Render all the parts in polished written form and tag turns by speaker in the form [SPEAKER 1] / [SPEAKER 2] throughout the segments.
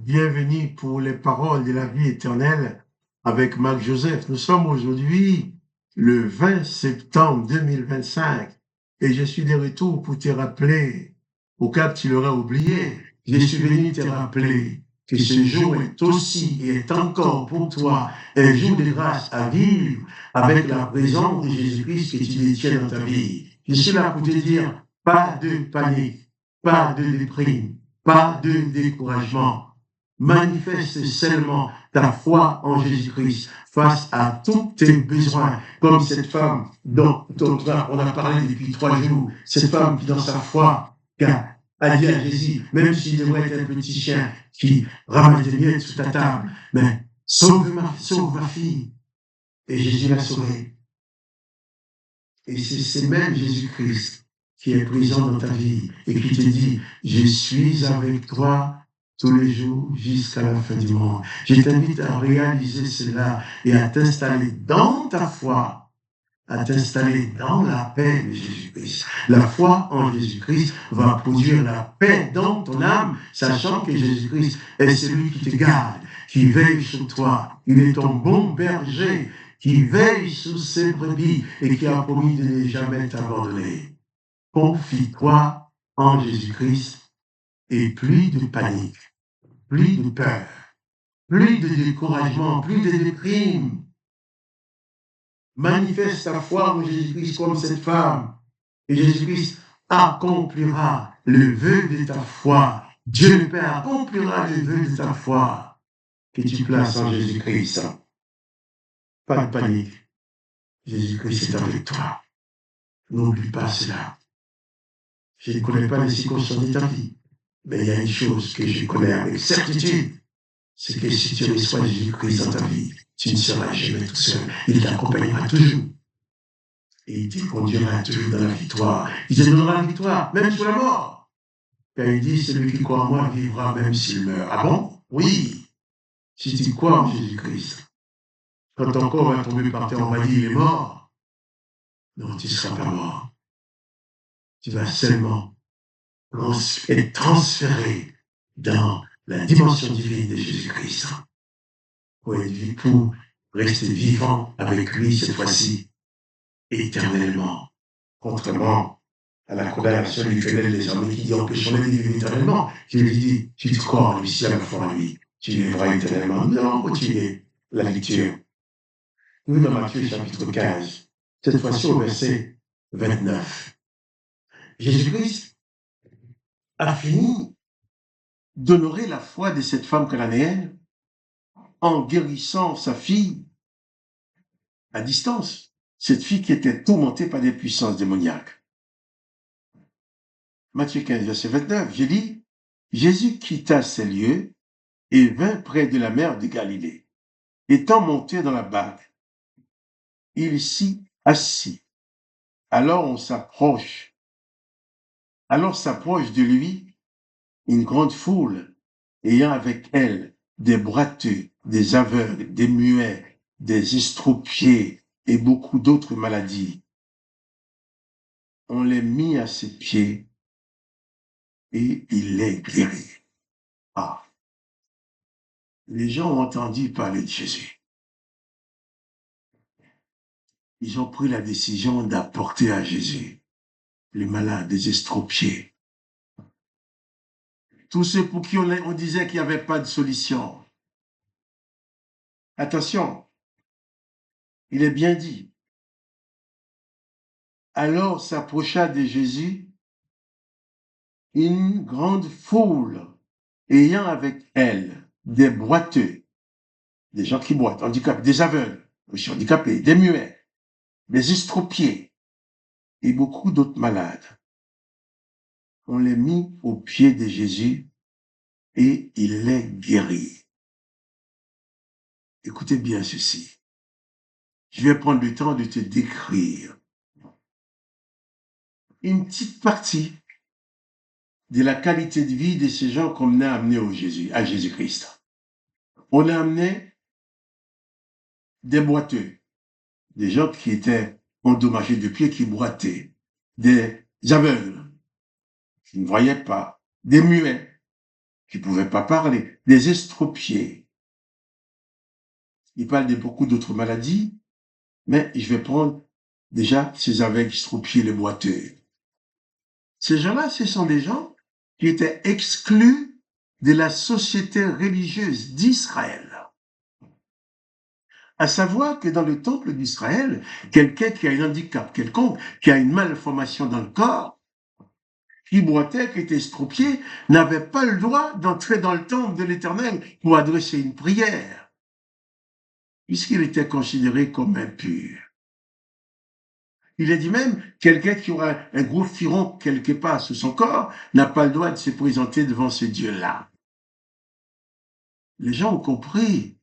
[SPEAKER 1] Bienvenue pour les paroles de la vie éternelle avec Marc Joseph. Nous sommes aujourd'hui le 20 septembre 2025 et je suis de retour pour te rappeler, au cas où tu l'aurais oublié, je suis venu te rappeler que ce jour est aussi et est encore pour toi un jour de grâce à vivre avec la présence de Jésus-Christ que tu détiens dans ta vie. Je suis là pour te dire, pas de panique, pas de déprime, pas de découragement. Manifeste seulement ta foi en Jésus-Christ face à tous tes besoins, comme cette femme dont on a parlé depuis 3 jours, cette femme qui dans sa foi a dit à Jésus, même s'il devrait être un petit chien qui ramasse des miettes sous ta table, mais sauve ma fille. Et Jésus l'a sauvée. Et c'est même Jésus-Christ qui est présent dans ta vie et qui te dit, je suis avec toi tous les jours jusqu'à la fin du monde. Je t'invite à réaliser cela et à t'installer dans ta foi, à t'installer dans la paix de Jésus-Christ. La foi en Jésus-Christ va produire la paix dans ton âme, sachant que Jésus-Christ est celui qui te garde, qui veille sur toi. Il est ton bon berger, qui veille sur ses brebis et qui a promis de ne jamais t'abandonner. Confie-toi en Jésus-Christ et plus de panique, plus de peur, plus de découragement, plus de déprime. Manifeste ta foi en Jésus-Christ comme cette femme. Et Jésus-Christ accomplira le vœu de ta foi. Dieu le Père accomplira le vœu de ta foi que tu places en Jésus-Christ. Pas de panique. Jésus-Christ est avec toi. N'oublie pas cela. Je ne connais pas les circonstances de ta vie, mais il y a une chose que je connais avec certitude, c'est que si tu reçois Jésus-Christ dans ta vie, tu ne seras jamais tout seul. Il t'accompagnera toujours. Et il te conduira toujours dans la victoire. Il te donnera la victoire, même sur la mort. Car il dit, celui qui croit en moi vivra même s'il meurt. Ah bon? Oui. Si tu crois en Jésus-Christ, quand ton corps va tomber par terre, on va dire, il est mort. Non, tu ne seras pas mort. Tu vas seulement être transféré dans la dimension divine de Jésus-Christ. Pour rester vivant avec lui cette fois-ci, éternellement. Contrairement à la condamnation mutuelle des hommes qui dit empêchons les de vivre éternellement. Je lui dis, tu te crois en lui, si tu as la foi en lui, tu vivras éternellement. Nous allons continuer la lecture. Nous dans Matthieu chapitre 15, cette fois-ci au verset 29. Jésus-Christ a fini d'honorer la foi de cette femme cananéenne en guérissant sa fille à distance. Cette fille qui était tourmentée par des puissances démoniaques. Matthieu 15, verset 29, j'ai dit, Jésus quitta ces lieux et vint près de la mer de Galilée. Étant monté dans la barque, il s'y assit. Alors s'approche de lui une grande foule, ayant avec elle des boiteux, des aveugles, des muets, des estropiés et beaucoup d'autres maladies. On les mit à ses pieds et il les guérit. Ah, les gens ont entendu parler de Jésus. Ils ont pris la décision d'apporter à Jésus les malades, les estropiés. Tous ceux pour qui on disait qu'il n'y avait pas de solution. Attention, il est bien dit. Alors s'approcha de Jésus une grande foule, ayant avec elle des boiteux, des gens qui boitent, handicapés, des aveugles, aussi handicapés, des muets, des estropiés et beaucoup d'autres malades. On les mit aux pieds de Jésus et il les guérit. Écoutez bien ceci. Je vais prendre le temps de te décrire une petite partie de la qualité de vie de ces gens qu'on a amenés à Jésus-Christ. On a amené des boiteux, des gens qui étaient endommagés de pieds, qui boitaient, des aveugles, qui ne voyaient pas, des muets, qui ne pouvaient pas parler, des estropiés. Il parle de beaucoup d'autres maladies, mais je vais prendre déjà ces aveugles estropiés, les boiteux. Ces gens-là, ce sont des gens qui étaient exclus de la société religieuse d'Israël. À savoir que dans le temple d'Israël, quelqu'un qui a un handicap quelconque, qui a une malformation dans le corps, qui boitait, qui était estropié, n'avait pas le droit d'entrer dans le temple de l'Éternel pour adresser une prière, puisqu'il était considéré comme impur. Il est dit même, quelqu'un qui aura un gros firon quelque part sur son corps n'a pas le droit de se présenter devant ce Dieu-là. Les gens ont compris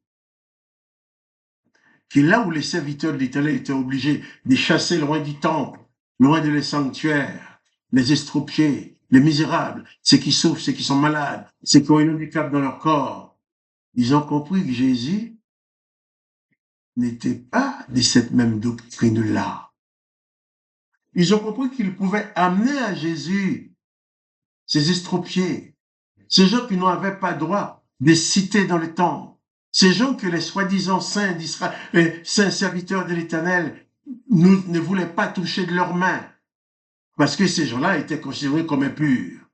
[SPEAKER 1] que là où les serviteurs de l'Éternel étaient obligés de chasser loin du temple, loin de les sanctuaires, les estropiés, les misérables, ceux qui souffrent, ceux qui sont malades, ceux qui ont un handicap dans leur corps, ils ont compris que Jésus n'était pas de cette même doctrine-là. Ils ont compris qu'ils pouvaient amener à Jésus ces estropiés, ces gens qui n'avaient pas droit de citer dans le temple, ces gens que les soi-disant saints d'Israël, les saints serviteurs de l'Éternel ne voulaient pas toucher de leurs mains, parce que ces gens-là étaient considérés comme impurs.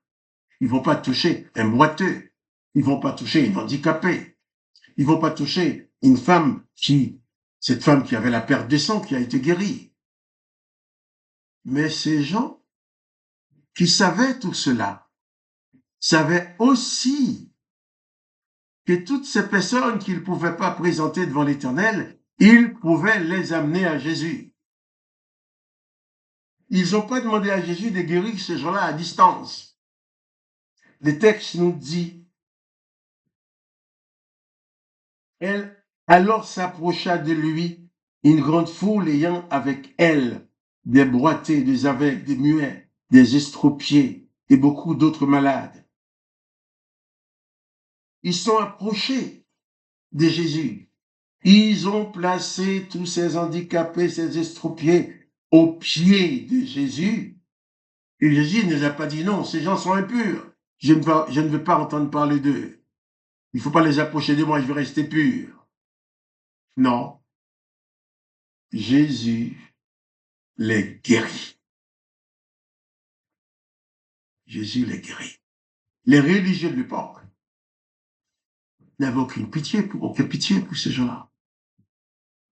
[SPEAKER 1] Ils vont pas toucher un boiteux, ils vont pas toucher une handicapée, ils vont pas toucher une femme cette femme qui avait la perte de sang, qui a été guérie. Mais ces gens qui savaient tout cela, savaient aussi que toutes ces personnes qu'ils ne pouvaient pas présenter devant l'Éternel, ils pouvaient les amener à Jésus. Ils n'ont pas demandé à Jésus de guérir ces gens-là à distance. Le texte nous dit, elle alors s'approcha de lui une grande foule ayant avec elle des boités, des aveugles, des muets, des estropiés et beaucoup d'autres malades. Ils sont approchés de Jésus. Ils ont placé tous ces handicapés, ces estropiés aux pieds de Jésus. Et Jésus ne les a pas dit non, ces gens sont impurs. Je ne veux pas entendre parler d'eux. Il ne faut pas les approcher de moi, je vais rester pur. Non. Jésus les guérit. Jésus les guérit. Les religieux de l'époque n'avaient aucune pitié pour ces gens-là.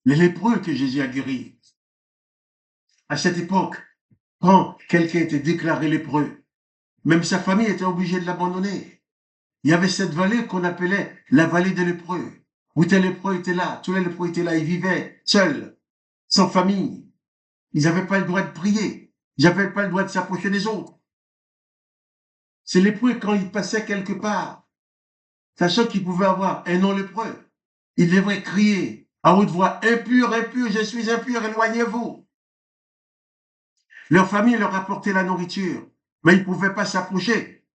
[SPEAKER 1] Les lépreux que Jésus a guéris. À cette époque, quand quelqu'un était déclaré lépreux, même sa famille était obligée de l'abandonner. Il y avait cette vallée qu'on appelait la vallée des lépreux, où tes lépreux étaient là, tous les lépreux étaient là, ils vivaient seuls, sans famille. Ils n'avaient pas le droit de prier, ils n'avaient pas le droit de s'approcher des autres. Ces lépreux, quand ils passaient quelque part, sachant qu'ils pouvaient avoir un nom lépreux, ils devraient crier à haute voix, impur, impur, je suis impur, éloignez-vous. Leur famille leur apportait la nourriture, mais ils ne pouvaient pas s'approcher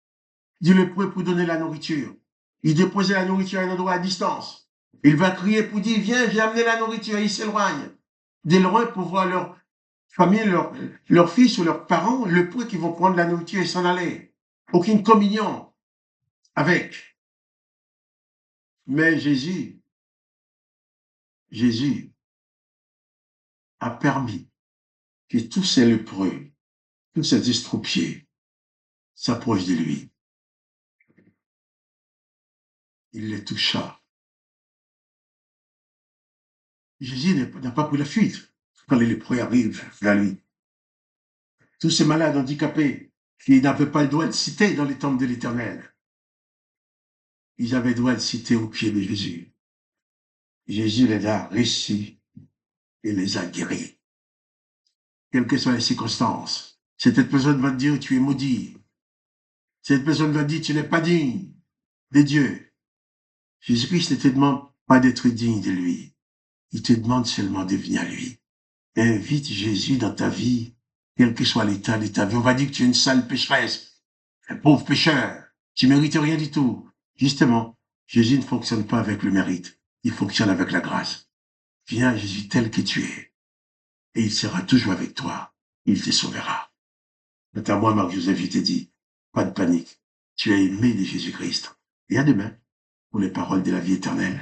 [SPEAKER 1] du lépreux pour donner la nourriture. Il déposait la nourriture à un endroit à distance. Il va crier pour dire, viens, j'ai amené la nourriture. Et il s'éloigne de loin pour voir leur famille, leur fils ou leurs parents, lépreux qui vont prendre la nourriture et s'en aller. Aucune communion avec. Mais Jésus a permis que tous ces lépreux, tous ces estropiés s'approchent de lui. Il les toucha. Jésus n'a pas pris la fuite quand les lépreux arrivent vers lui. Tous ces malades handicapés qui n'avaient pas le droit de citer dans les temples de l'Éternel, ils avaient le droit de citer au pied de Jésus. Jésus les a reçus et les a guéris. Quelles que soient les circonstances, cette personne va te dire tu es maudit. Cette personne va te dire tu n'es pas digne de Dieu. Jésus-Christ ne te demande pas d'être digne de lui. Il te demande seulement de venir à lui. Invite Jésus dans ta vie, quel que soit l'état de ta vie. On va dire que tu es une sale pécheresse, un pauvre pécheur, tu mérites rien du tout. Justement, Jésus ne fonctionne pas avec le mérite, il fonctionne avec la grâce. Viens à Jésus tel que tu es, et il sera toujours avec toi, il te sauvera. Quant à moi, Marc-Joseph, je t'ai dit, pas de panique, tu es aimé de Jésus-Christ. et à demain pour les paroles de la vie éternelle.